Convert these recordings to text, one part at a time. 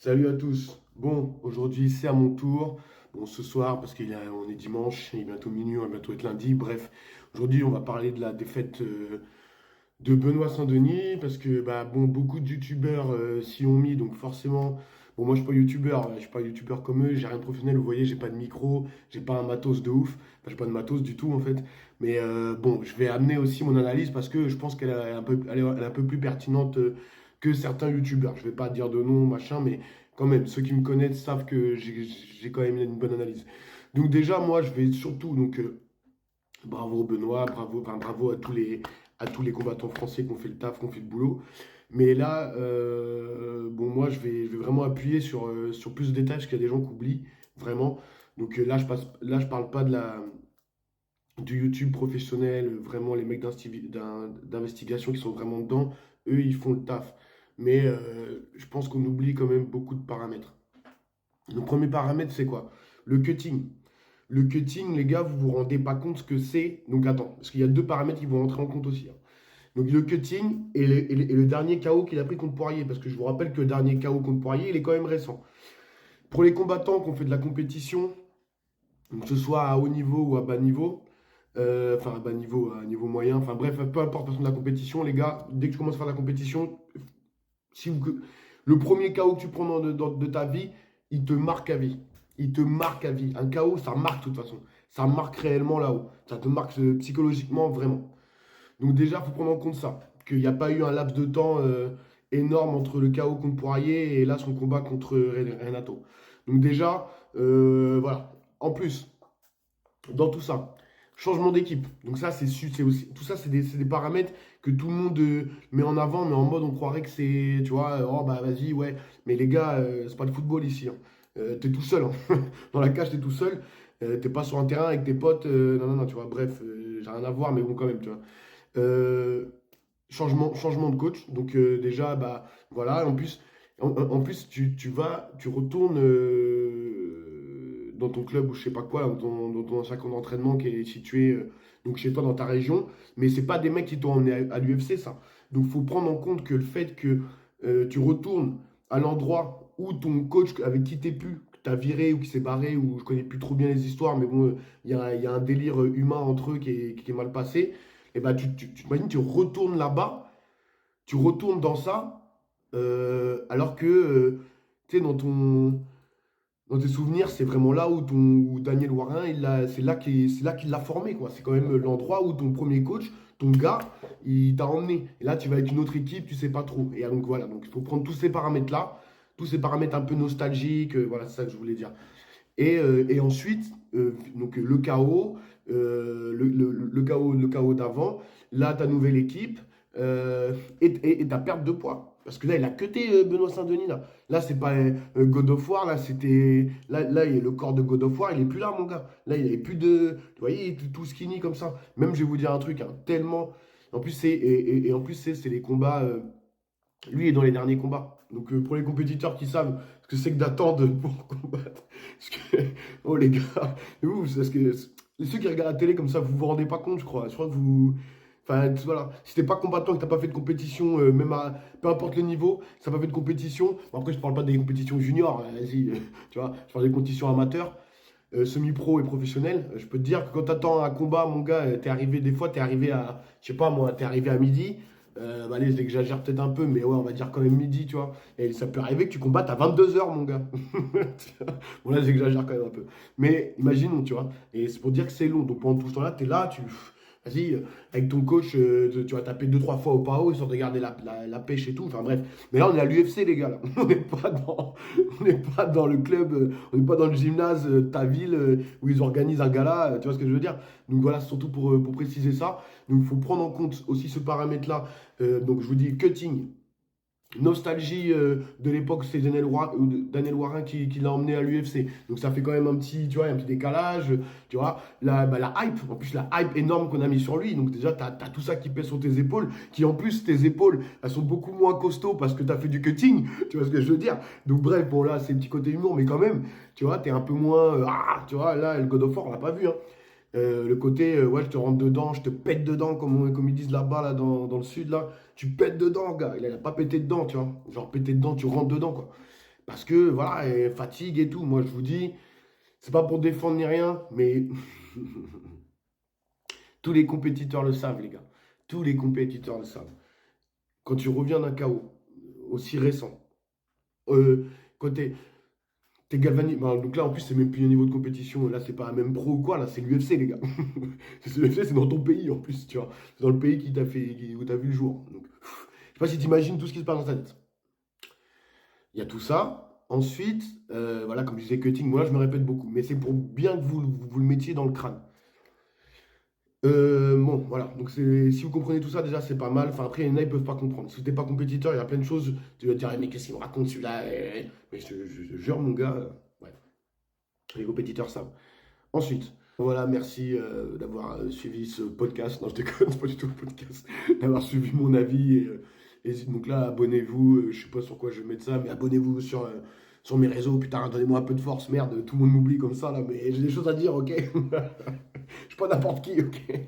Salut à tous. Bon, aujourd'hui c'est à mon tour. Bon, ce soir, parce on est dimanche, il est bientôt minuit, on va bientôt être lundi. Bref, aujourd'hui on va parler de la défaite de Benoît Saint-Denis, parce que bah, bon, beaucoup de youtubeurs s'y ont mis, donc forcément, bon, moi je suis pas youtubeur comme eux, j'ai rien de professionnel, vous voyez, j'ai pas de micro, j'ai pas un matos de ouf, enfin, j'ai pas de matos du tout en fait. Mais bon, je vais amener aussi mon analyse parce que je pense qu'elle est un peu, elle est un peu plus pertinente que certains youtubeurs. Je vais pas dire de nom, machin, mais quand même, ceux qui me connaissent savent que j'ai quand même une bonne analyse. Donc déjà, moi, je vais surtout, donc bravo Benoît, bravo, enfin, bravo à tous les combattants français qui ont fait le taf, qui ont fait le boulot. Mais là, bon, moi, je vais vraiment appuyer sur plus de détails parce qu'il y a des gens qui oublient, vraiment. Donc là, je parle pas du YouTube professionnel, vraiment les mecs d'investigation qui sont vraiment dedans, eux, ils font le taf. Mais je pense qu'on oublie quand même beaucoup de paramètres. Le premier paramètre, c'est quoi? Le cutting. Le cutting, les gars, vous vous rendez pas compte ce que c'est. Donc attends, parce qu'il y a deux paramètres qui vont entrer en compte aussi, hein. Donc le cutting et le dernier KO qu'il a pris contre Poirier. Parce que je vous rappelle que le dernier KO contre Poirier, il est quand même récent. Pour les combattants qui ont fait de la compétition, que ce soit à haut niveau ou à bas niveau, enfin à bas niveau, à niveau moyen, enfin bref, peu importe de la compétition, les gars, dès que tu commences à faire de la compétition, si vous- le premier KO que tu prends de ta vie, il te marque à vie. Il te marque à vie. Un KO, ça marque de toute façon. Ça marque réellement là-haut. Ça te marque psychologiquement, vraiment. Donc déjà, il faut prendre en compte ça. Qu'il n'y a pas eu un laps de temps énorme entre le KO contre Poirier et là son combat contre Renato. Donc déjà, voilà. En plus, dans tout ça, changement d'équipe. Donc ça, c'est aussi, tout ça, c'est des paramètres que tout le monde met en avant, mais en mode on croirait que c'est, tu vois, oh bah vas-y, ouais. Mais les gars, c'est pas le football ici, hein. T'es tout seul, hein. Dans la cage, t'es tout seul. T'es pas sur un terrain avec tes potes. Non, non, non, tu vois. Bref, j'ai rien à voir, mais bon, quand même, tu vois. Euh, changement de coach. Donc déjà, bah voilà. En plus tu retournes dans ton club ou je sais pas quoi, dans ton ancien camp d'entraînement qui est situé donc chez toi dans ta région. Mais c'est pas des mecs qui t'ont emmené à l'UFC, ça. Donc faut prendre en compte que le fait que tu retournes à l'endroit où ton coach avec qui t'es plus, que t'as viré ou qui s'est barré, ou je connais plus trop bien les histoires, mais bon, il y a un délire humain entre eux qui est mal passé. Et bah, tu t'imagines, tu retournes là-bas, tu retournes dans ça, alors que, tu sais, dans tes souvenirs, c'est vraiment là où Daniel Warin, c'est là qu'il l'a formé, quoi. C'est quand même l'endroit où ton premier coach, ton gars, il t'a emmené. Et là, tu vas avec une autre équipe, tu sais pas trop. Et donc voilà, donc il faut prendre tous ces paramètres-là, tous ces paramètres un peu nostalgiques, voilà, c'est ça que je voulais dire. Et ensuite, donc le chaos, le chaos d'avant, là, ta nouvelle équipe, et ta perte de poids. Parce que là, il a cuté Benoît Saint-Denis, là. Là, c'est pas God of War, là, c'était. Là, le corps de God of War, il est plus là, mon gars. Là, il est plus de. Vous voyez, il est tout skinny comme ça. Même, je vais vous dire un truc, hein, tellement. En plus, et en plus, c'est les combats. Lui est dans les derniers combats. Donc pour les compétiteurs qui savent ce que c'est que d'attendre pour combattre. Parce que, oh les gars, vous, parce que ceux qui regardent la télé comme ça, vous vous rendez pas compte, je crois. Je crois que vous. Enfin, voilà. Si t'es pas combattant et que t'as pas fait de compétition, même à. Peu importe le niveau, si t'as pas fait de compétition. Bon, après, je parle pas des compétitions juniors, vas-y, tu vois. Je parle des compétitions amateurs, semi-pro et professionnelles. Je peux te dire que quand t'attends un combat, mon gars, t'es arrivé, des fois, t'es arrivé à. Je sais pas moi, t'es arrivé à midi. Bah, allez, j'exagère peut-être un peu, mais ouais, on va dire quand même midi, tu vois. Et ça peut arriver que tu combattes à 22 h, mon gars. Bon, là, j'exagère quand même un peu. Mais imaginons, tu vois. Et c'est pour dire que c'est long. Donc pendant tout ce temps-là, tu es là, vas-y, avec ton coach, tu vas taper deux, trois fois au PAO, histoire de garder la pêche et tout. Enfin bref. Mais là, on est à l'UFC, les gars. Là. On n'est pas dans le club, on n'est pas dans le gymnase de ta ville où ils organisent un gala. Tu vois ce que je veux dire? Donc voilà, c'est surtout pour préciser ça. Donc il faut prendre en compte aussi ce paramètre-là. Donc je vous dis cutting, nostalgie de l'époque, c'est Daniel Warin qui l'a emmené à l'UFC. Donc ça fait quand même un petit, tu vois, un petit décalage, tu vois. La hype, en plus la hype énorme qu'on a mis sur lui. Donc déjà, tu as tout ça qui pèse sur tes épaules, qui en plus, tes épaules, elles sont beaucoup moins costauds parce que tu as fait du cutting, tu vois ce que je veux dire. Donc bref, bon là, c'est un petit côté humour, mais quand même, tu vois, tu es un peu moins, tu vois, là, le God of War, on l'a pas vu, hein. Le côté, ouais, je te rentre dedans, je te pète dedans, comme ils disent là-bas, là, dans le sud, là. Tu pètes dedans, gars. Il a pas pété dedans, tu vois. Genre, péter dedans, tu rentres dedans, quoi. Parce que, voilà, fatigue et tout. Moi, je vous dis, c'est pas pour défendre ni rien, mais tous les compétiteurs le savent, les gars. Tous les compétiteurs le savent. Quand tu reviens d'un KO aussi récent, euh, quand t'es galvanisé, bah, donc là en plus c'est même plus un niveau de compétition, là c'est pas un même pro ou quoi, là c'est l'UFC les gars. C'est l'UFC, c'est dans ton pays en plus, tu vois. C'est dans le pays qui t'a fait, où t'as vu le jour. Donc, je sais pas si t'imagines tout ce qui se passe dans ta tête. Il y a tout ça. Ensuite, voilà, comme je disais, cutting, moi là je me répète beaucoup, mais c'est pour bien que vous le mettiez dans le crâne. Bon, voilà. Donc, si vous comprenez tout ça, déjà, c'est pas mal. Enfin, après, il y en a, ils peuvent pas comprendre. Si t'es pas compétiteur, il y a plein de choses. Tu vas te dire, eh, mais qu'est-ce qu'il me raconte celui-là? Mais je te jure, mon gars, ouais, les compétiteurs savent. Ensuite, voilà, merci d'avoir suivi ce podcast. Non, je déconne, c'est pas du tout le podcast. D'avoir suivi mon avis. Et donc là, abonnez-vous. Je sais pas sur quoi je vais mettre ça, mais abonnez-vous sur mes réseaux. Putain, donnez-moi un peu de force. Merde, tout le monde m'oublie comme ça, là. Mais j'ai des choses à dire, ok? Je suis pas n'importe qui, ok?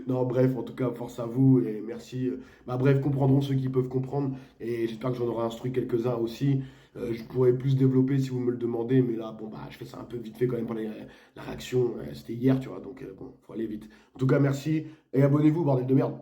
Non, bref, en tout cas, force à vous et merci. Bah, bref, comprendront ceux qui peuvent comprendre. Et j'espère que j'en aurai instruit quelques-uns aussi. Je pourrais plus développer si vous me le demandez, mais là, bon, bah, je fais ça un peu vite fait quand même pour la réaction. C'était hier, tu vois, donc bon, faut aller vite. En tout cas, merci et abonnez-vous, bordel de merde.